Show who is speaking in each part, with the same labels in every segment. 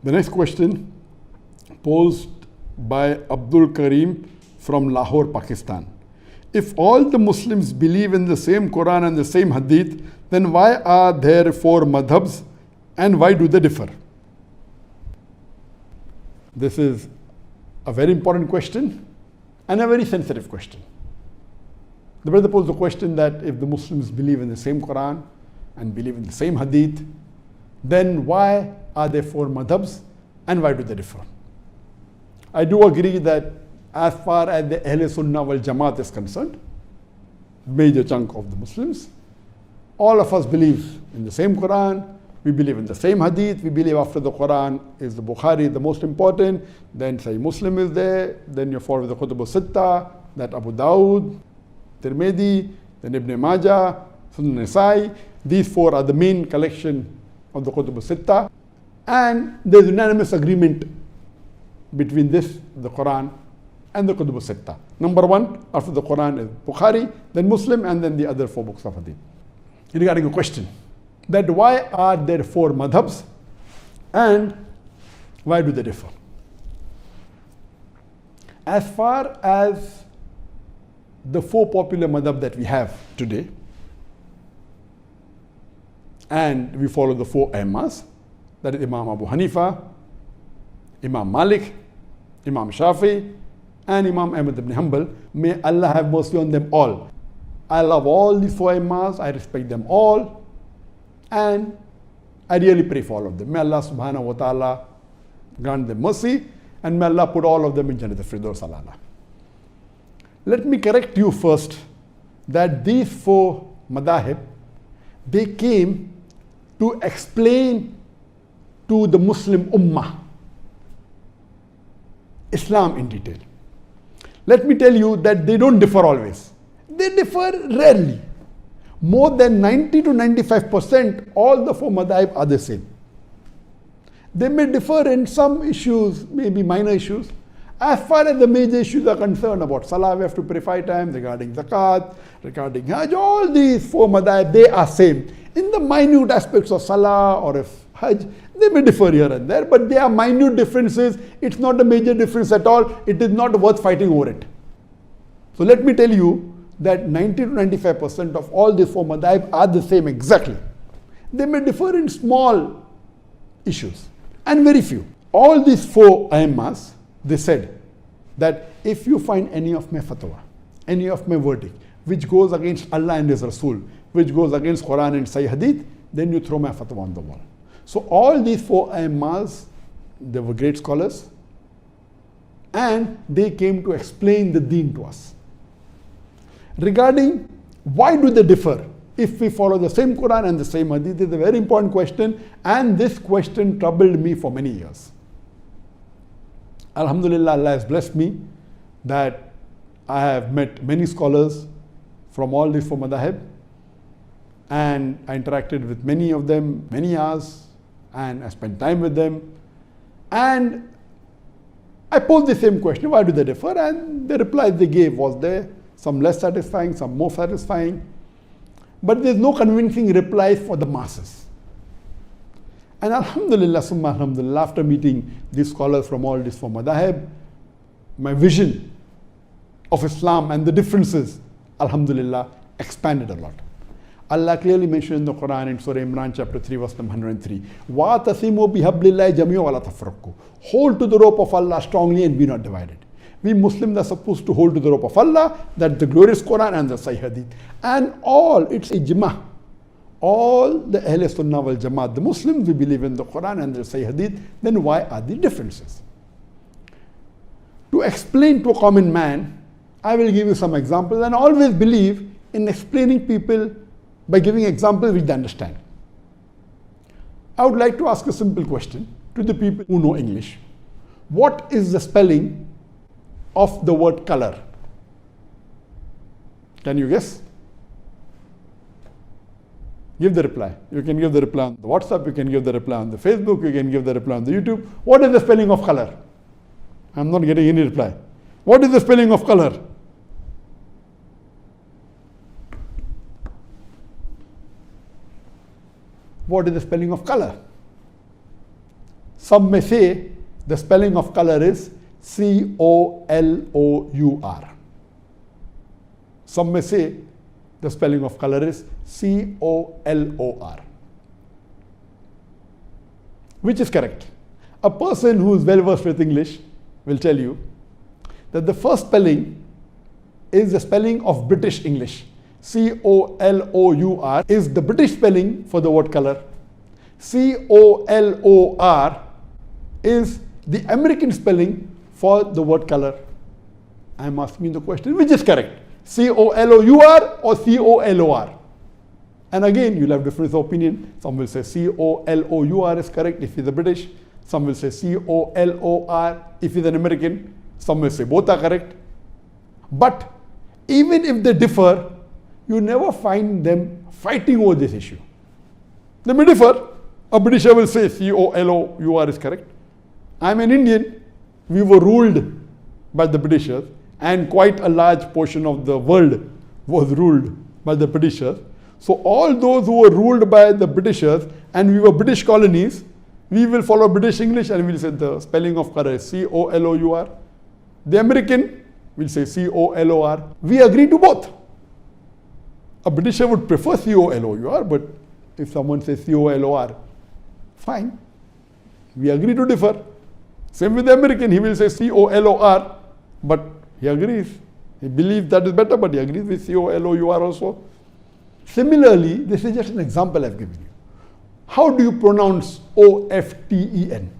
Speaker 1: The next question posed by Abdul Karim from Lahore, Pakistan. If all the Muslims believe in the same Quran and the same Hadith, then why are there 4 madhabs and why do they differ? This is a very important question and a very sensitive question. The brother posed the question that if the Muslims believe in the same Quran and believe in the same Hadith, then why are there 4 madhabs and why do they differ? I do agree that as far as the Sunnah wal Jamaat is concerned, major chunk of the Muslims, all of us believe in the same Quran, we believe in the same Hadith, we believe after the Quran is the Bukhari, the most important, then Sahih Muslim is there, then you follow the 𝘇· that Abu Dawud, Tirmidhi, then Ibn Majah, Sunan Nasa'i. These 4 are the main collection of the 𝘇· and there's unanimous agreement between this, the Quran, and the 𝘇· Number 1 after the Quran is Bukhari, then Muslim, and then the other 4 books of Hadith. Regarding a question that why are there 4 madhabs and why do they differ? As far as the 4 popular madhab that we have today, and we follow the 4 a'immas, that is Imam Abu Hanifa, Imam Malik, Imam Shafi, and Imam Ahmad ibn Hanbal. May Allah have mercy on them all. I love all these 4 a'immas, I respect them all, and I really pray for all of them. May Allah subhanahu wa ta'ala grant them mercy, and may Allah put all of them in Jannat al-Firdaus al-A'la. Let me correct you first that these 4 madahib, they came to explain to the Muslim Ummah Islam in detail. Let me tell you that they don't differ always. They differ rarely. More than 90 to 95%, all the 4 madhab are the same. They may differ in some issues, maybe minor issues. As far as the major issues are concerned, about Salah, we have to pray 5 times, regarding Zakat, regarding Hajj, all these 4 madhab, they are same. In the minute aspects of Salah or if Hajj, they may differ here and there, but they are minute differences. It's not a major difference at all. It is not worth fighting over it. So let me tell you that 90 to 95% of all these 4 madhab are the same exactly. They may differ in small issues and very few. All these 4 a'immas, they said that if you find any of my fatwa, any of my verdict, which goes against Allah and His Rasul, which goes against Quran and Sahih Hadith, then you throw my fatwa on the wall. So all these 4 a'immas, they were great scholars, and they came to explain the deen to us. Regarding why do they differ if we follow the same Quran and the same Hadith, is a very important question, and this question troubled me for many years. Alhamdulillah, Allah has blessed me that I have met many scholars from all these 4 madhab, and I interacted with many of them many hours, and I spent time with them, and I posed the same question, why do they differ? And the replies they gave was there, some less satisfying, some more satisfying, but there's no convincing replies for the masses. And alhamdulillah, summa alhamdulillah, after meeting these scholars from all these 4 madhab, my vision of Islam and the differences, alhamdulillah, expanded a lot. Allah clearly mentioned in the Quran in Surah Imran chapter 3 verse number 103, وَاعْتَصِمُوا بِحَبْلِ اللَّهِ جَمِيعًا وَلَا تَفَرَّقُوا. Hold to the rope of Allah strongly and be not divided. We Muslims are supposed to hold to the rope of Allah, that the glorious Quran and the Sahih Hadith. And all, it's ijma. All the Sunnah wal Jamaat, the Muslims, we believe in the Quran and the Sahih Hadith, then why are the differences? To explain to a common man, I will give you some examples, and always believe in explaining people by giving examples which they understand. I would like to ask a simple question to the people who know English. What is the spelling of the word color? Can you guess? Give the reply. You can give the reply on the WhatsApp, you can give the reply on the Facebook, you can give the reply on the YouTube. What is the spelling of color? I'm not getting any reply. What is the spelling of color? What is the spelling of color? Some may say the spelling of color is C-O-L-O-U-R. Some may say the spelling of color is C-O-L-O-R. Which is correct? A person who is well versed with English will tell you that the first spelling is the spelling of British English. C-O-L-O-U-R is the British spelling for the word color. C-O-L-O-R is the American spelling for the word color. I am asking the question, which is correct? C-O-L-O-U-R or C-O-L-O-R? And again, you'll have difference of opinion. Some will say C-O-L-O-U-R is correct if he's a British. Some will say C-O-L-O-R if he's an American. Some will say both are correct. But even if they differ, you never find them fighting over this issue. They may differ. A Britisher will say C-O-L-O-U-R is correct. I'm an Indian. We were ruled by the Britishers, and quite a large portion of the world was ruled by the Britishers. So all those who were ruled by the Britishers and we were British colonies, we will follow British English and we'll say the spelling of color is C-O-L-O-U-R. The American will say C-O-L-O-R. We agree to both. A Britisher would prefer C-O-L-O-U-R, but if someone says C-O-L-O-R, fine. We agree to differ. Same with the American, he will say C-O-L-O-R, but he agrees. He believes that is better, but he agrees with C-O-L-O-U-R also. Similarly, this is just an example I've given you. How do you pronounce O-F-T-E-N?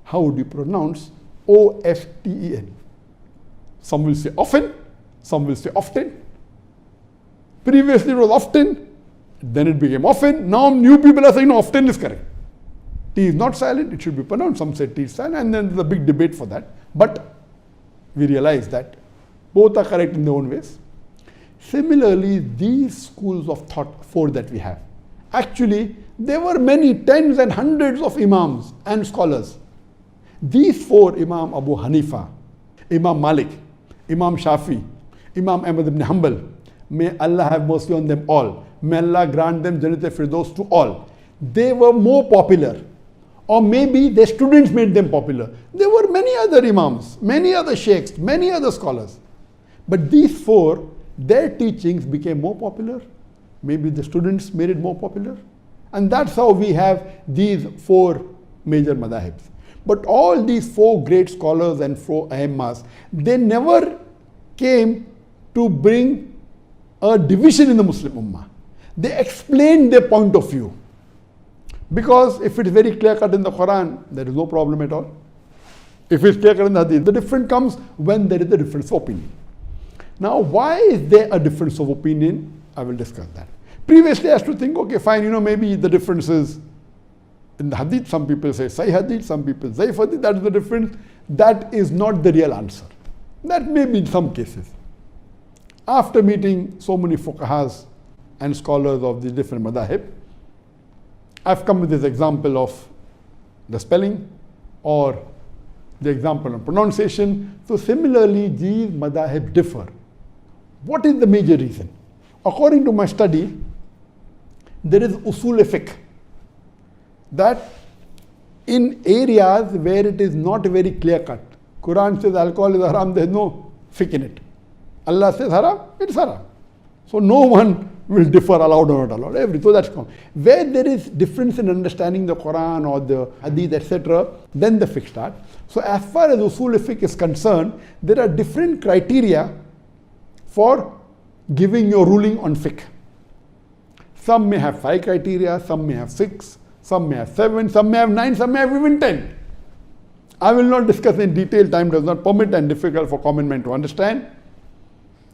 Speaker 1: How do you pronounce O-F-T-E-N? Some will say often, some will say often. Previously it was often, then it became often. Now new people are saying no, often is correct. T is not silent, it should be pronounced. Some say T is silent, and then there's a big debate for that. But we realize that both are correct in their own ways. Similarly, these schools of thought, four that we have, actually there were many tens and hundreds of imams and scholars. These four, Imam Abu Hanifa, Imam Malik, Imam Shafi, Imam Ahmad ibn Hanbal, may Allah have mercy on them all. May Allah grant them Jannat-e-Firdaus to all. They were more popular, or maybe their students made them popular. There were many other imams, many other sheikhs, many other scholars. But these four, their teachings became more popular. Maybe the students made it more popular. And that's how we have these four major madhabs. But all these four great scholars and four aimmas, they never came to bring a division in the Muslim Ummah. They explained their point of view. Because if it's very clear cut in the Quran, there is no problem at all. If it's clear cut in the Hadith, the difference comes when there is a difference of opinion. Now, why is there a difference of opinion? I will discuss that. Previously, I used to think, okay, fine, maybe the difference is in the Hadith. Some people say Sahih Hadith, some people Zaif Hadith. That is the difference. That is not the real answer. That may be in some cases. After meeting so many fuqahas and scholars of the different madhahib, I've come with this example of the spelling or the example of pronunciation. So similarly, these madhahib differ. What is the major reason? According to my study, there is usul-e-fiqh, that in areas where it is not very clear-cut, Quran says alcohol is haram, there is no fiqh in it. Allah says haram, it's haram. So no one will differ allowed or not allowed. So that's common. Where there is difference in understanding the Quran or the Hadith, etc., then the fiqh starts. So as far as usul-e-fiqh is concerned, there are different criteria for giving your ruling on fiqh. Some may have 5 criteria, some may have 6, some may have 7, some may have 9, some may have even 10. I will not discuss in detail, time does not permit and difficult for common man to understand.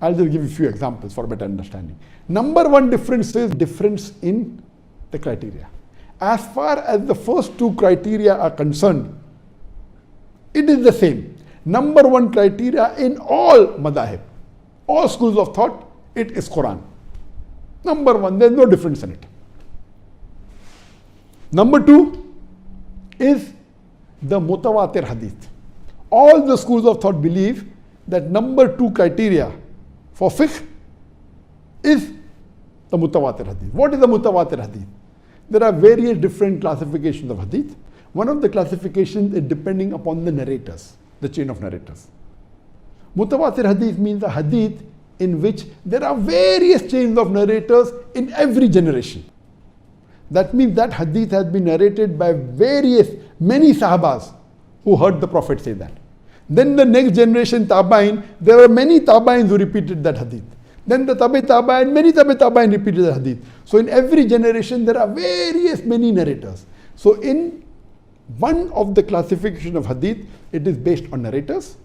Speaker 1: I'll just give you a few examples for better understanding. Number one difference is difference in the criteria. As far as the first 2 criteria are concerned, it is the same. Number one criteria in all madhahib, all schools of thought, it is Quran. Number one, there is no difference in it. Number 2 is the mutawatir hadith. All the schools of thought believe that number 2 criteria for fiqh is the mutawatir hadith. What is the mutawatir hadith? There are various different classifications of hadith. One of the classifications is depending upon the narrators, the chain of narrators. Mutawatir hadith means a hadith in which there are various chains of narrators in every generation. That means that hadith has been narrated by many sahabas who heard the Prophet say that. Then the next generation, tabain, there are many tabains who repeated that hadith. Then the tabain, many tabain repeated that hadith. So in every generation there are many narrators. So in one of the classification of hadith, it is based on narrators.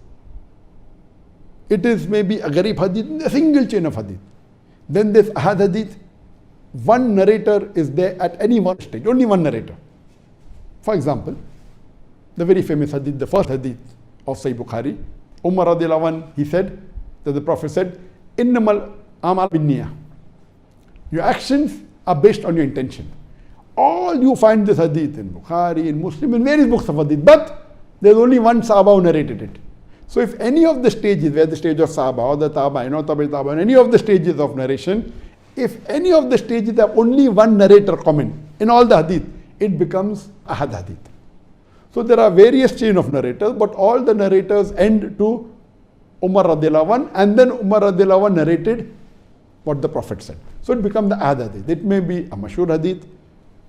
Speaker 1: It is maybe a gharib hadith, a single chain of hadith. Then there's ahad hadith. One narrator is there at any one stage, only one narrator. For example, the very famous hadith, the first hadith of Sahih Bukhari, Umar radiallahu anhu, he said that the Prophet said, Innamal amal binniyah. Your actions are based on your intention. All you find this hadith in Bukhari, in Muslim, in various books of hadith, but there's only one Sahaba who narrated it. So if any of the stages, where the stage of Sahaba or the Tabain or Tabain, any of the stages of narration, if any of the stages have only one narrator comment in all the hadith, it becomes ahad hadith. So there are various chain of narrators, but all the narrators end to Umar radiallahu anhu, and then Umar radiallahu anhu narrated what the Prophet said. So it becomes the ahad hadith. It may be a mashhur hadith,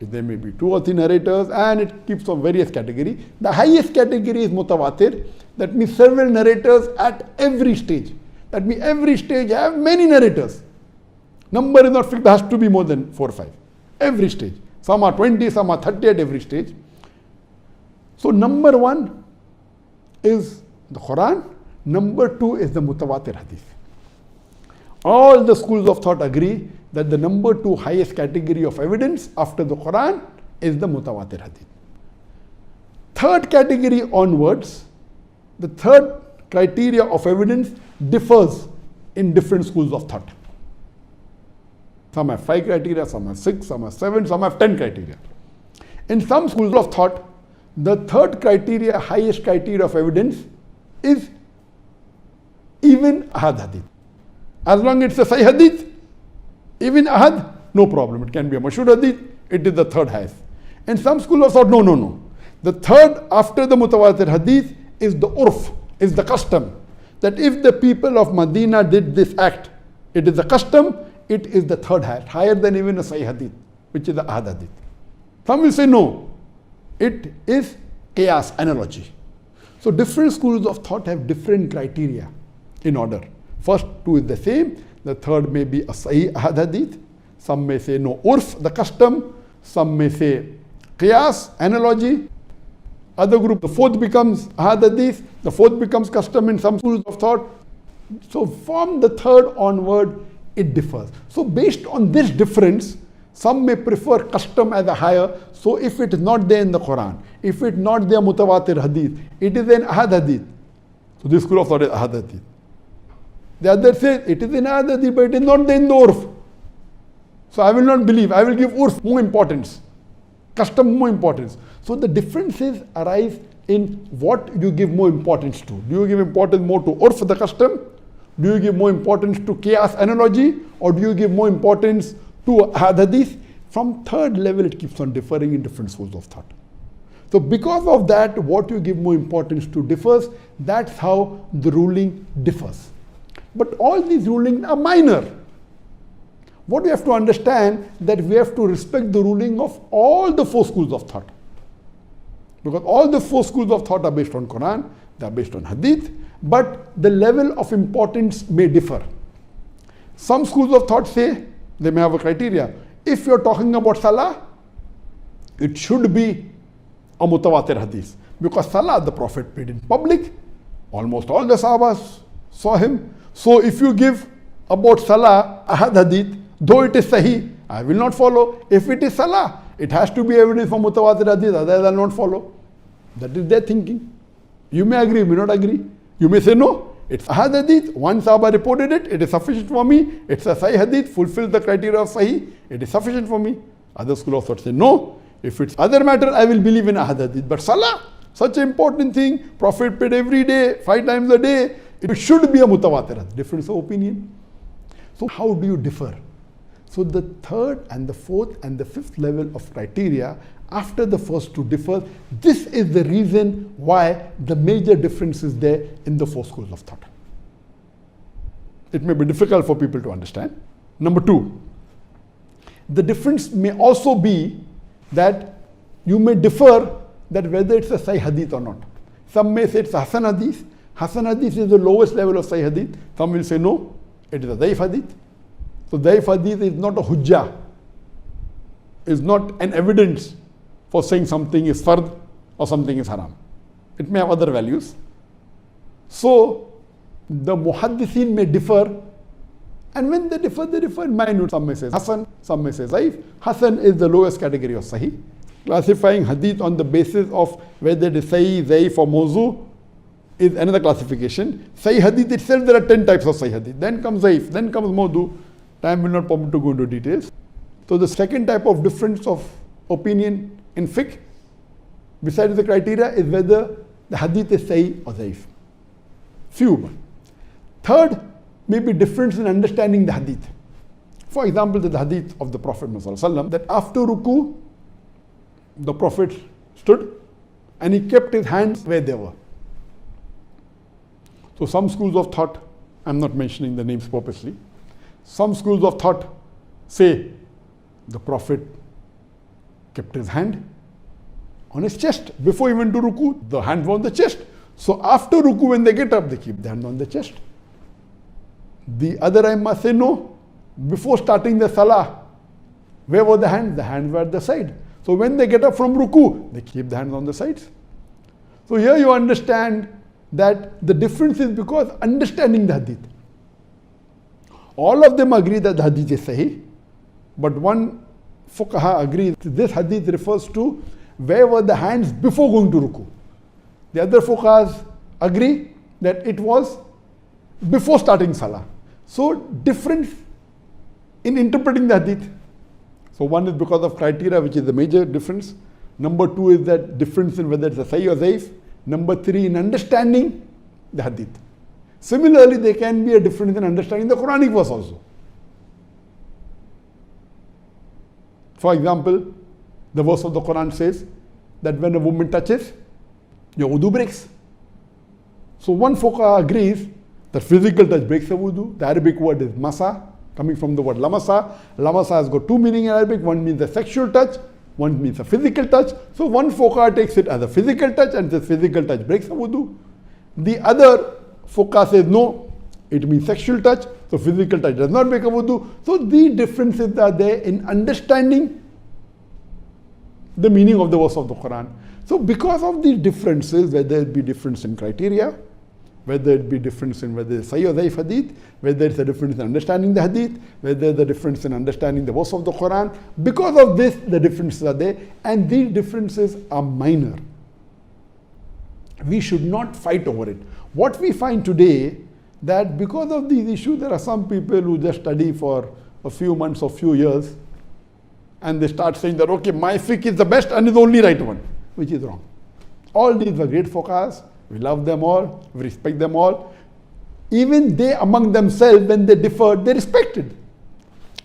Speaker 1: there may be 2 or 3 narrators, and it keeps on various categories. The highest category is mutawatir. That means several narrators at every stage. That means every stage have many narrators. Number is not fixed, there has to be more than 4 or 5. Every stage. Some are 20, some are 30 at every stage. So number 1 is the Quran. Number 2 is the mutawatir hadith. All the schools of thought agree that the number 2 highest category of evidence after the Quran is the mutawatir hadith. Third category onwards, the third criteria of evidence differs in different schools of thought. Some have 5 criteria, some have 6, some have 7, some have 10 criteria. In some schools of thought, the third criteria, highest criteria of evidence is even ahad hadith. As long as it's a sahih hadith, even ahad, no problem. It can be a mashhur hadith, it is the third highest. In some school of thought, no. The third after the mutawatir hadith is the urf, is the custom. That if the people of Medina did this act, it is a custom, it is the third highest, higher than even a sahih hadith, which is the ahad hadith. Some will say no, it is qiyas, analogy. So different schools of thought have different criteria in order. First 2 is the same, the third may be a sahih ahad hadith, some may say no, urf, the custom, some may say qiyas, analogy. Other group, the fourth becomes ahad hadith, the fourth becomes custom in some schools of thought. So from the third onward, it differs. So based on this difference, some may prefer custom as a higher. So if it is not there in the Quran, if it is not there mutawatir hadith, it is an ahad hadith. So this school of thought is ahad hadith. The other says it is in ahad hadith, but it is not there in the urf. So I will not believe, I will give urf more importance, custom more importance. So the differences arise in what you give more importance to. Do you give importance more to urf, the custom? Do you give more importance to qiyas, analogy? Or do you give more importance to ahad hadith? From third level, it keeps on differing in different schools of thought. So because of that, what you give more importance to differs. That's how the ruling differs. But all these rulings are minor. What we have to understand, that we have to respect the ruling of all the 4 schools of thought. Because all the 4 schools of thought are based on Quran, they are based on hadith, but the level of importance may differ. Some schools of thought say, they may have a criteria. If you're talking about salah, it should be a mutawatir hadith. Because salah, the Prophet prayed in public, almost all the sahabas saw him. So if you give about salah, ahad hadith, though it is sahih, I will not follow. If it is salah, it has to be evidence for mutawatir hadith, otherwise I will not follow. That is their thinking. You may agree, you may not agree. You may say no, it's ahad hadith, one sahaba reported it, it is sufficient for me. It's a sahih hadith, fulfills the criteria of sahih, it is sufficient for me. Other school of thought say no, if it's other matter, I will believe in ahad hadith. But salah, such an important thing, Prophet prayed every day, 5 times a day, it should be a mutawatir hadith. Difference of opinion. So how do you differ? So the third and the fourth and the fifth level of criteria after the first two differ. This is the reason why the major difference is there in the four schools of thought. It may be difficult for people to understand. Number two, the difference may also be that you may differ that whether it's a Sahih Hadith or not. Some may say it's a Hasan Hadith. Hasan Hadith is the lowest level of Sahih Hadith. Some will say no, it is a Daif Hadith. So Daif Hadith is not a hujjah, is not an evidence for saying something is fard or something is haram. It may have other values. So the muhaddithin may differ, and when they differ in minute. Some may say Hasan, some may say Zaif. Hasan is the lowest category of Sahih. Classifying hadith on the basis of whether it is Sahih, Zaif or Mawzu is another classification. Sahih Hadith itself, there are 10 types of Sahih Hadith. Then comes Zaif, then comes Mawdu. Time will not permit to go into details. So the second type of difference of opinion in fiqh, besides the criteria, is whether the hadith is Sahih or Zaif. Few. Third may be difference in understanding the hadith. For example, the hadith of the Prophet ﷺ, that after ruku, the Prophet stood and he kept his hands where they were. So some schools of thought, I'm not mentioning the names purposely, some schools of thought say the Prophet kept his hand on his chest. Before he went to ruku, the hands were on the chest. So after ruku, when they get up, they keep the hand on the chest. The other Aimma say no. Before starting the salah, where were the hands? The hands were at the side. So when they get up from ruku, they keep the hands on the sides. So here you understand that the difference is because understanding the hadith. All of them agree that the hadith is sahih, but one fuqaha agrees this hadith refers to where were the hands before going to ruku. The other fuqahas agree that it was before starting salah. So difference in interpreting the hadith. So one is because of criteria, which is the major difference. Number two is that difference in whether it's a sahih or zaif. Number three, in understanding the hadith. Similarly, there can be a difference in understanding the Quranic verse also. For example, the verse of the Quran says that when a woman touches, your wudu breaks. So one fuqaha agrees that physical touch breaks the wudu. The Arabic word is masa, coming from the word lamasa. Lamasa has got two meanings in Arabic. One means a sexual touch, one means a physical touch. So one fuqaha takes it as a physical touch and says physical touch breaks the wudu. The other fuqaha says no, it means sexual touch, so physical touch does not break a wudu. So the differences are there in understanding the meaning of the verse of the Quran. So because of these differences, whether it be difference in criteria, whether it be difference in whether it's Sahih or Zaif hadith, whether it's a difference in understanding the hadith, whether the difference in understanding the verse of the Quran, because of this, the differences are there, and these differences are minor. We should not fight over it. What we find today, that because of these issues, there are some people who just study for a few months or few years, and they start saying that, okay, my fiqh is the best and is the only right one, which is wrong. All these were great fuqahas. We love them all, we respect them all. Even they among themselves, when they differed, they respected.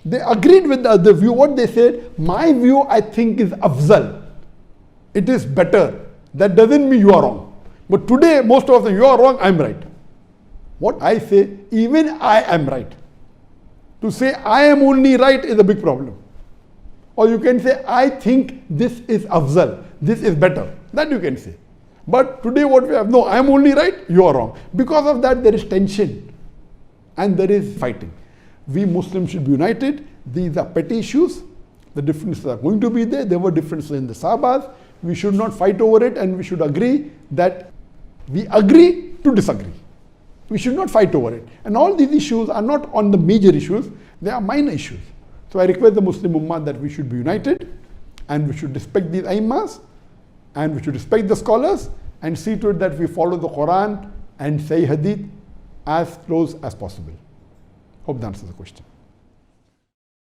Speaker 1: They agreed with the other view. What they said, my view I think is afzal. It is better. That doesn't mean you are wrong. But today, most of them, you are wrong, I'm right. What I say, even I am right. To say I am only right is a big problem. Or you can say, I think this is afzal, this is better. That you can say. But today what we have, no, I am only right, you are wrong. Because of that, there is tension and there is fighting. We Muslims should be united. These are petty issues. The differences are going to be there. There were differences in the Sahabas. We should not fight over it, and we should agree that we agree to disagree. We should not fight over it. And all these issues are not on the major issues, they are minor issues. So I request the Muslim Ummah that we should be united, and we should respect these Aimmas, and we should respect the scholars, and see to it that we follow the Quran and Sahih Hadith as close as possible. Hope that answers the question.